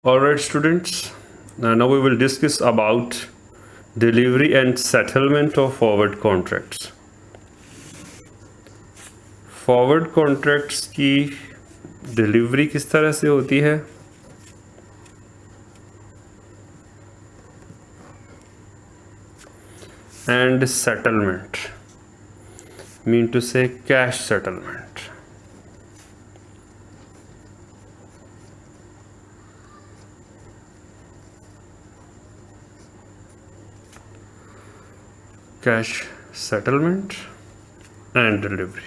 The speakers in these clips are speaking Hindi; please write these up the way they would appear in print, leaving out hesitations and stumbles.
Alright students, now we will discuss about delivery and settlement of forward contracts. Forward contracts की डिलीवरी किस तरह से होती है and settlement, mean to say cash settlement. Cash settlement and delivery.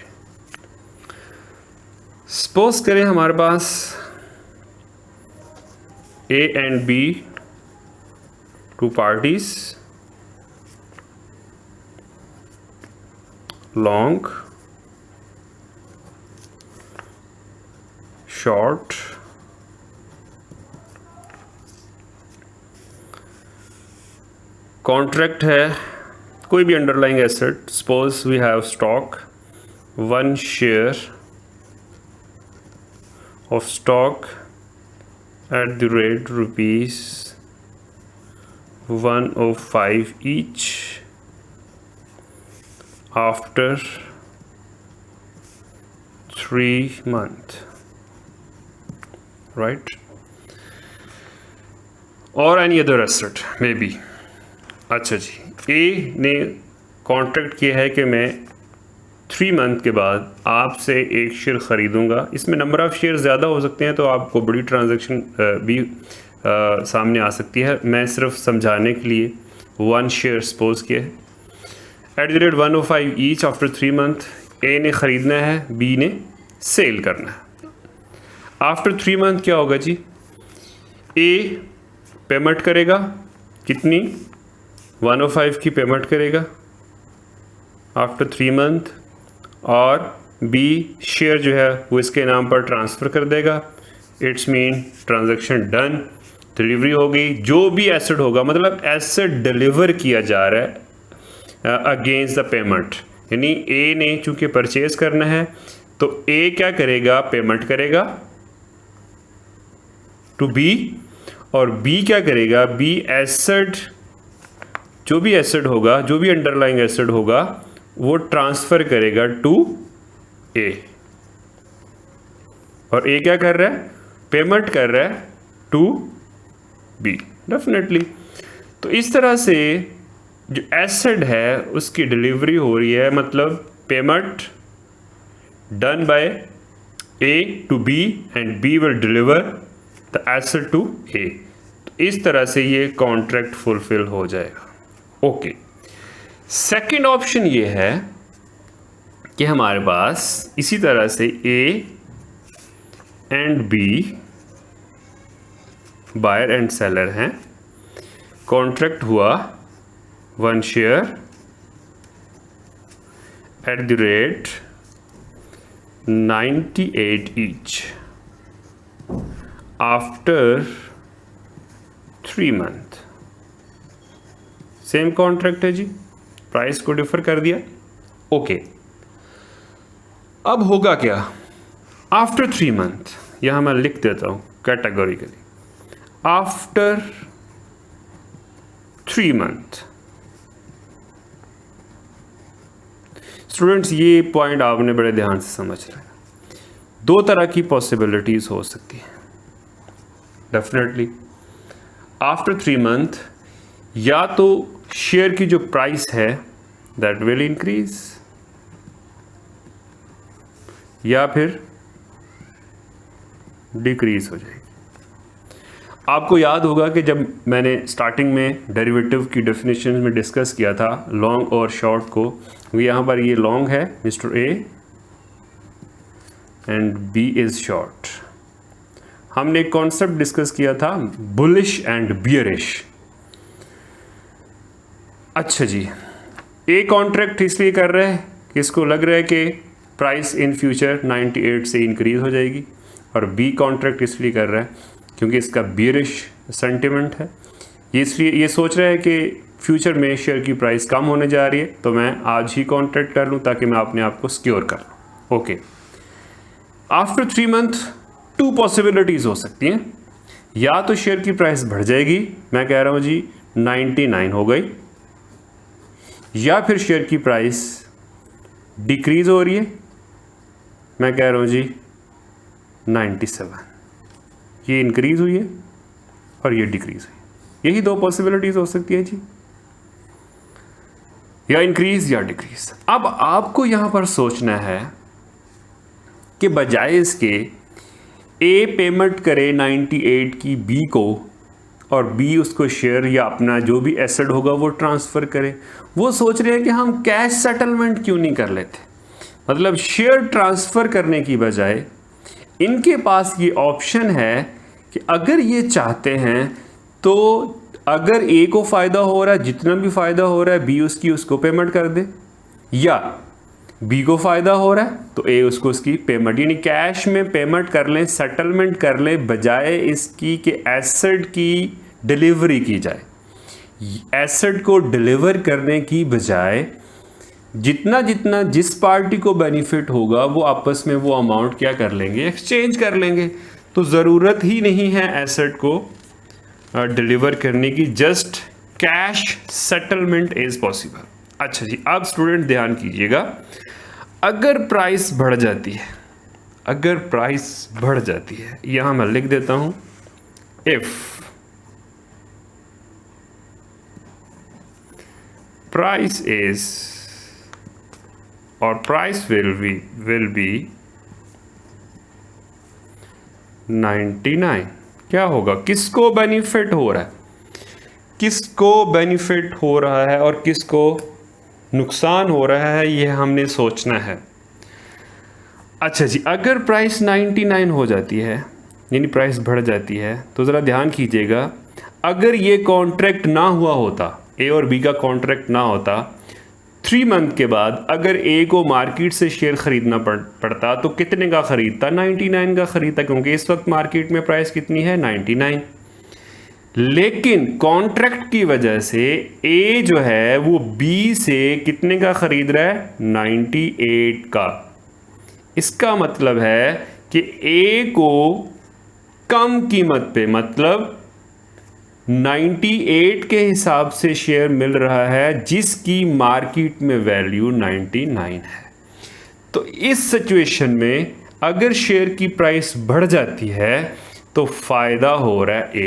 Suppose करें हमारे पास A and B two parties, long, short, contract है कोई भी underlying asset. Suppose we have stock, 1 share of stock at the rate rupees 105 each after 3 months, right? or any other asset maybe. अच्छा जी, ए ने कॉन्ट्रैक्ट किया है कि मैं 3 मंथ के बाद आपसे 1 शेयर ख़रीदूँगा. इसमें नंबर ऑफ़ शेयर ज़्यादा हो सकते हैं तो आपको बड़ी ट्रांजैक्शन भी सामने आ सकती है. मैं सिर्फ समझाने के लिए 1 शेयर सपोज किया at the rate 105 each after 3 month. A ने ख़रीदना है, बी ने सेल करना है. आफ्टर 3 मंथ क्या होगा जी? ए पेमेंट करेगा कितनी? 105 की पेमेंट करेगा आफ्टर 3 मंथ, और बी शेयर जो है वो इसके नाम पर ट्रांसफ़र कर देगा. It's mean transaction done, delivery हो गई. जो भी एसेट होगा, मतलब एसेट डिलीवर किया जा रहा है अगेंस्ट द पेमेंट. यानी ए ने चूँकि परचेज करना है तो ए क्या करेगा? पेमेंट करेगा टू बी, और बी क्या करेगा? बी एसेट, जो भी एसेट होगा, जो भी अंडरलाइंग एसेट होगा वो ट्रांसफ़र करेगा टू ए. और ए क्या कर रहा है? पेमेंट कर रहा है टू बी. डेफिनेटली. तो इस तरह से जो एसेट है उसकी डिलीवरी हो रही है, मतलब payment done by A to B and B will deliver the asset to A. तो इस तरह से ये कॉन्ट्रैक्ट फुलफिल हो जाएगा. ओके. सेकेंड ऑप्शन ये है कि हमारे पास इसी तरह से A and B buyer and seller हैं. कॉन्ट्रैक्ट हुआ 1 share at the rate 98 each after 3 month. Same contract है जी, प्राइस को डिफर कर दिया. ओके. अब होगा क्या आफ्टर 3 मंथ? यहां मैं लिख देता हूं कैटेगोरिकली. आफ्टर 3 मंथ स्टूडेंट्स, ये पॉइंट आपने बड़े ध्यान से समझ रहे हैं. 2 तरह की पॉसिबिलिटीज हो सकती हैं. डेफिनेटली आफ्टर 3 मंथ या तो शेयर की जो प्राइस है दैट विल इंक्रीज, या फिर डिक्रीज हो जाएगी. आपको याद होगा कि जब मैंने स्टार्टिंग में डेरिवेटिव की डेफिनेशन में डिस्कस किया था लॉन्ग और शॉर्ट को, यहाँ पर ये लॉन्ग है mister A and B is short. हमने एक कॉन्सेप्ट डिस्कस किया था बुलिश एंड बियरिश. अच्छा जी, ए कॉन्ट्रैक्ट इसलिए कर रहे हैं कि इसको लग रहा है कि प्राइस इन फ्यूचर 98 से इंक्रीज हो जाएगी, और बी कॉन्ट्रैक्ट इसलिए कर रहा है क्योंकि इसका बियरिश सेंटिमेंट है. ये इसलिए ये सोच रहा है कि फ्यूचर में शेयर की प्राइस कम होने जा रही है तो मैं आज ही कॉन्ट्रैक्ट कर लूँ ताकि मैं अपने आप को सिक्योर कर लूँ. ओके. आफ्टर 3 मंथ 2 पॉसिबिलिटीज़ हो सकती हैं. या तो शेयर की प्राइस बढ़ जाएगी, मैं कह रहा हूँ जी 99 हो गई, या फिर शेयर की प्राइस डिक्रीज हो रही है, मैं कह रहा हूँ जी 97, ये इंक्रीज हुई है और ये डिक्रीज हुई। यही दो पॉसिबिलिटीज हो सकती है जी, या इंक्रीज या डिक्रीज। अब आपको यहां पर सोचना है कि बजाय इसके ए पेमेंट करे 98 की बी को और बी उसको शेयर या अपना जो भी एसेट होगा वो ट्रांसफ़र करे, वो सोच रहे हैं कि हम कैश सेटलमेंट क्यों नहीं कर लेते। मतलब शेयर ट्रांसफ़र करने की बजाय इनके पास ये ऑप्शन है कि अगर ये चाहते हैं तो अगर ए को फ़ायदा हो रहा है, जितना भी फ़ायदा हो रहा है बी उसको पेमेंट कर दे, या बी को फ़ायदा हो रहा है तो ए उसकी पेमेंट, यानी कैश में पेमेंट कर लें, सेटलमेंट कर लें, बजाय इसकी कि एसेट की डिलीवरी की जाए। एसेट को डिलीवर करने की बजाय जितना जितना जिस पार्टी को बेनिफिट होगा वो आपस में वो अमाउंट क्या कर लेंगे, एक्सचेंज कर लेंगे। तो ज़रूरत ही नहीं है एसेट को डिलीवर करने की, just cash settlement is possible. अच्छा जी, अब स्टूडेंट ध्यान कीजिएगा, अगर प्राइस बढ़ जाती है, अगर प्राइस बढ़ जाती है, यहां मैं लिख देता हूं इफ प्राइस इज और प्राइस विल बी 99, क्या होगा, किसको बेनिफिट हो रहा है, किसको बेनिफिट हो रहा है और किसको नुकसान हो रहा है, ये हमने सोचना है। अच्छा जी, अगर प्राइस 99 हो जाती है यानी प्राइस बढ़ जाती है, तो ज़रा ध्यान कीजिएगा, अगर ये कॉन्ट्रैक्ट ना हुआ होता, ए और बी का कॉन्ट्रैक्ट ना होता, 3 मंथ के बाद अगर ए को मार्केट से शेयर खरीदना पड़ता तो कितने का खरीदता, 99 का खरीदता, क्योंकि इस वक्त मार्केट में प्राइस कितनी है, 99। लेकिन कॉन्ट्रैक्ट की वजह से ए जो है वो बी से कितने का खरीद रहा है, 98 का। इसका मतलब है कि ए को कम कीमत पे, मतलब 98 के हिसाब से शेयर मिल रहा है जिसकी मार्केट में वैल्यू 99 है। तो इस सिचुएशन में अगर शेयर की प्राइस बढ़ जाती है तो फायदा हो रहा है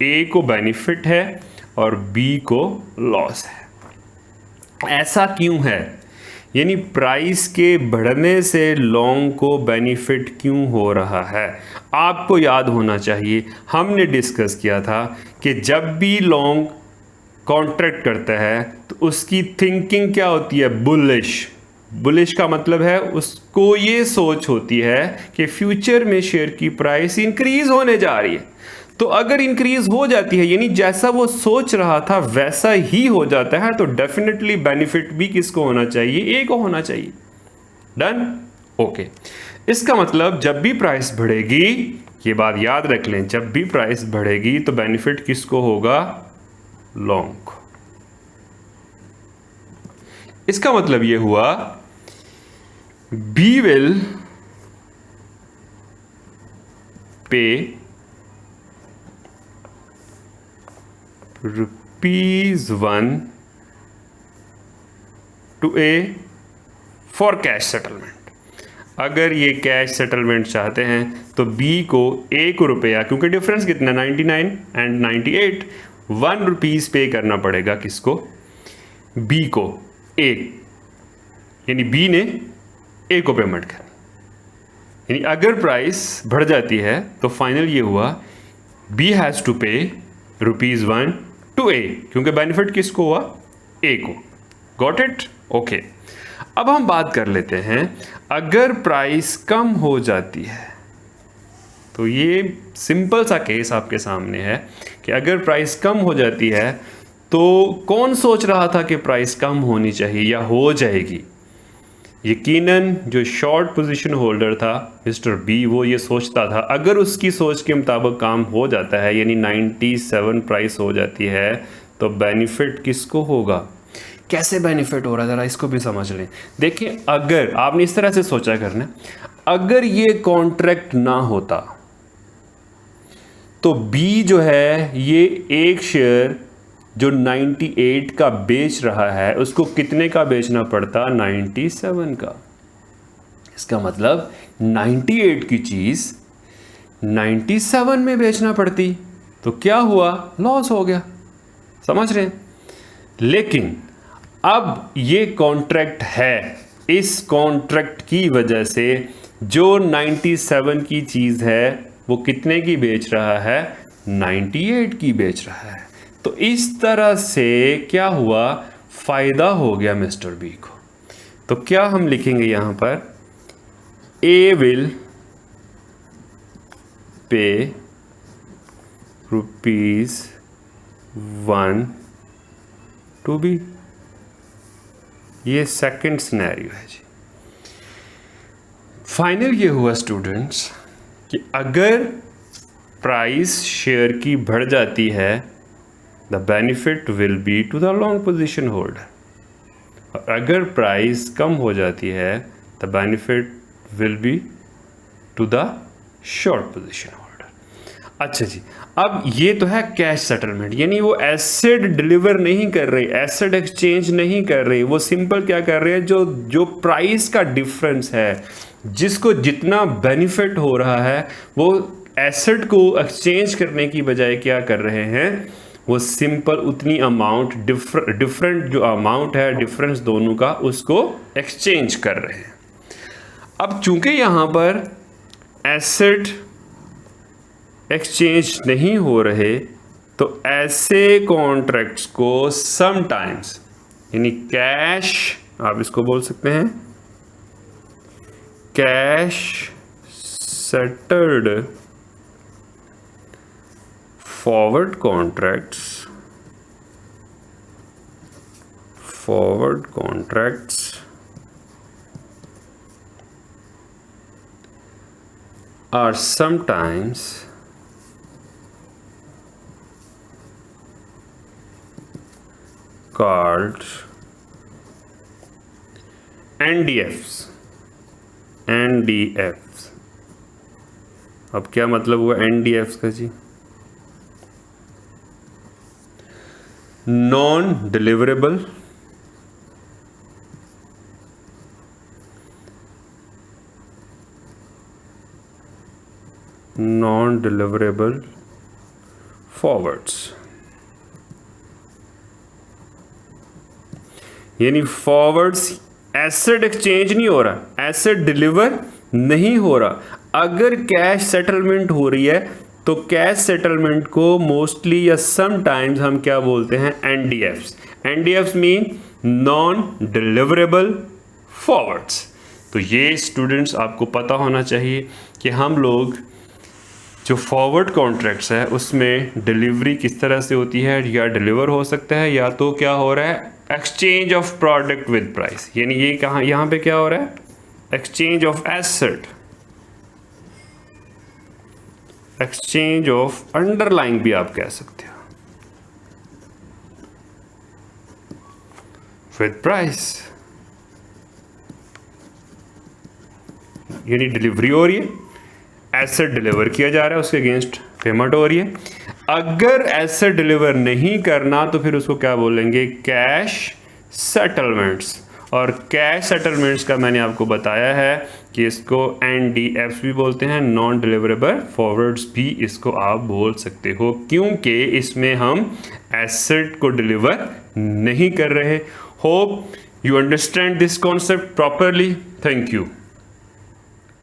ए को बेनिफिट है और बी को लॉस है। ऐसा क्यों है, यानी प्राइस के बढ़ने से लॉन्ग को बेनिफिट क्यों हो रहा है। आपको याद होना चाहिए, हमने डिस्कस किया था कि जब भी लॉन्ग कॉन्ट्रैक्ट करता है तो उसकी थिंकिंग क्या होती है, बुलिश। बुलिश का मतलब है उसको ये सोच होती है कि फ्यूचर में शेयर की प्राइस इंक्रीज होने जा रही है। तो अगर इंक्रीज हो जाती है, यानी जैसा वो सोच रहा था वैसा ही हो जाता है, तो डेफिनेटली बेनिफिट भी किसको होना चाहिए, ए को होना चाहिए। Done, okay. इसका मतलब जब भी प्राइस बढ़ेगी, ये बात याद रख लें, जब भी प्राइस बढ़ेगी तो बेनिफिट किसको होगा, लॉन्ग को। इसका मतलब ये हुआ B will pay ₹1 to A for cash settlement. अगर ये कैश सेटलमेंट चाहते हैं तो बी को ए को रुपया, क्योंकि डिफरेंस कितना 99 एंड 98, ₹1 पे करना पड़ेगा किसको, बी को, ए, यानी बी ने ए को पेमेंट करनी। यानी अगर प्राइस बढ़ जाती है तो फाइनल ये हुआ बी हैज़ टू पे ₹1 टू ए, क्योंकि बेनिफिट किसको हुआ, ए को। Got it, okay. अब हम बात कर लेते हैं अगर प्राइस कम हो जाती है, तो ये सिंपल सा केस आपके सामने है कि अगर प्राइस कम हो जाती है तो कौन सोच रहा था कि प्राइस कम होनी चाहिए या हो जाएगी, यकीनन जो शॉर्ट पोजीशन होल्डर था मिस्टर बी, वो ये सोचता था अगर उसकी सोच के मुताबिक काम हो जाता है, यानी 97 प्राइस हो जाती है, तो बेनिफिट किसको होगा। कैसे बेनिफिट हो रहा है, ज़रा इसको भी समझ लें। देखिए, अगर आपने इस तरह से सोचा करना, अगर ये कॉन्ट्रैक्ट ना होता तो बी जो है ये एक शेयर जो 98 का बेच रहा है उसको कितने का बेचना पड़ता? 97 का। इसका मतलब 98 की चीज़ 97 में बेचना पड़ती, तो क्या हुआ? लॉस हो गया। समझ रहे हैं? लेकिन अब ये कॉन्ट्रैक्ट है, इस कॉन्ट्रैक्ट की वजह से जो 97 की चीज़ है वो कितने की बेच रहा है? 98 की बेच रहा है। तो इस तरह से क्या हुआ? फायदा हो गया मिस्टर बी को। तो क्या हम लिखेंगे यहां पर? ए विल पे ₹1 टू बी। ये सेकंड सिनेरियो है जी। फाइनल ये हुआ स्टूडेंट्स कि अगर प्राइस शेयर की बढ़ जाती है the benefit will be to the long position holder, और अगर प्राइस कम हो जाती है the benefit will be to the short position holder. अच्छा जी, अब ये तो है कैश सेटलमेंट, यानी वो एसेट डिलीवर नहीं कर रही, एसेट एक्सचेंज नहीं कर रही, वो सिंपल क्या कर रहे हैं, जो प्राइस का डिफरेंस है, जिसको जितना बेनिफिट हो रहा है वो एसेट को एक्सचेंज करने की बजाय क्या कर रहे हैं, वो सिंपल उतनी अमाउंट डिफरेंट जो अमाउंट है डिफरेंस दोनों का उसको एक्सचेंज कर रहे हैं। अब चूंकि यहां पर एसेट एक्सचेंज नहीं हो रहे तो ऐसे कॉन्ट्रैक्ट्स को समटाइम्स, यानी कैश, आप इसको बोल सकते हैं cash settled forward contracts are sometimes called NDFs। अब क्या मतलब हुआ NDFs का जी? नॉन डिलीवरेबल फॉरवर्ड्स, यानी फॉरवर्ड्स एसेट एक्सचेंज नहीं हो रहा, एसेट डिलीवर नहीं हो रहा। अगर कैश सेटलमेंट हो रही है तो कैश सेटलमेंट को मोस्टली या समटाइम्स हम क्या बोलते हैं? एनडीएफ्स। एनडीएफ्स मीन नॉन डिलीवरेबल फॉरवर्ड्स। तो ये स्टूडेंट्स आपको पता होना चाहिए कि हम लोग जो फॉरवर्ड कॉन्ट्रैक्ट्स है उसमें डिलीवरी किस तरह से होती है, या डिलीवर हो सकता है या तो क्या हो रहा है exchange of product with price, यानी ये कहाँ यहाँ पे क्या हो रहा है exchange of asset, exchange of underlying भी आप कह सकते हो विद प्राइस, यानी डिलीवरी हो रही है, एसेट डिलीवर किया जा रहा है, उसके अगेंस्ट पेमेंट हो रही है। अगर एसेट डिलीवर नहीं करना तो फिर उसको क्या बोलेंगे? Cash settlements. और कैश सेटलमेंट्स का मैंने आपको बताया है कि इसको एनडीएफ्स भी बोलते हैं, नॉन डिलीवरेबल फॉरवर्ड्स भी इसको आप बोल सकते हो, क्योंकि इसमें हम एसेट को डिलीवर नहीं कर रहे। Hope you understand this concept properly. Thank you.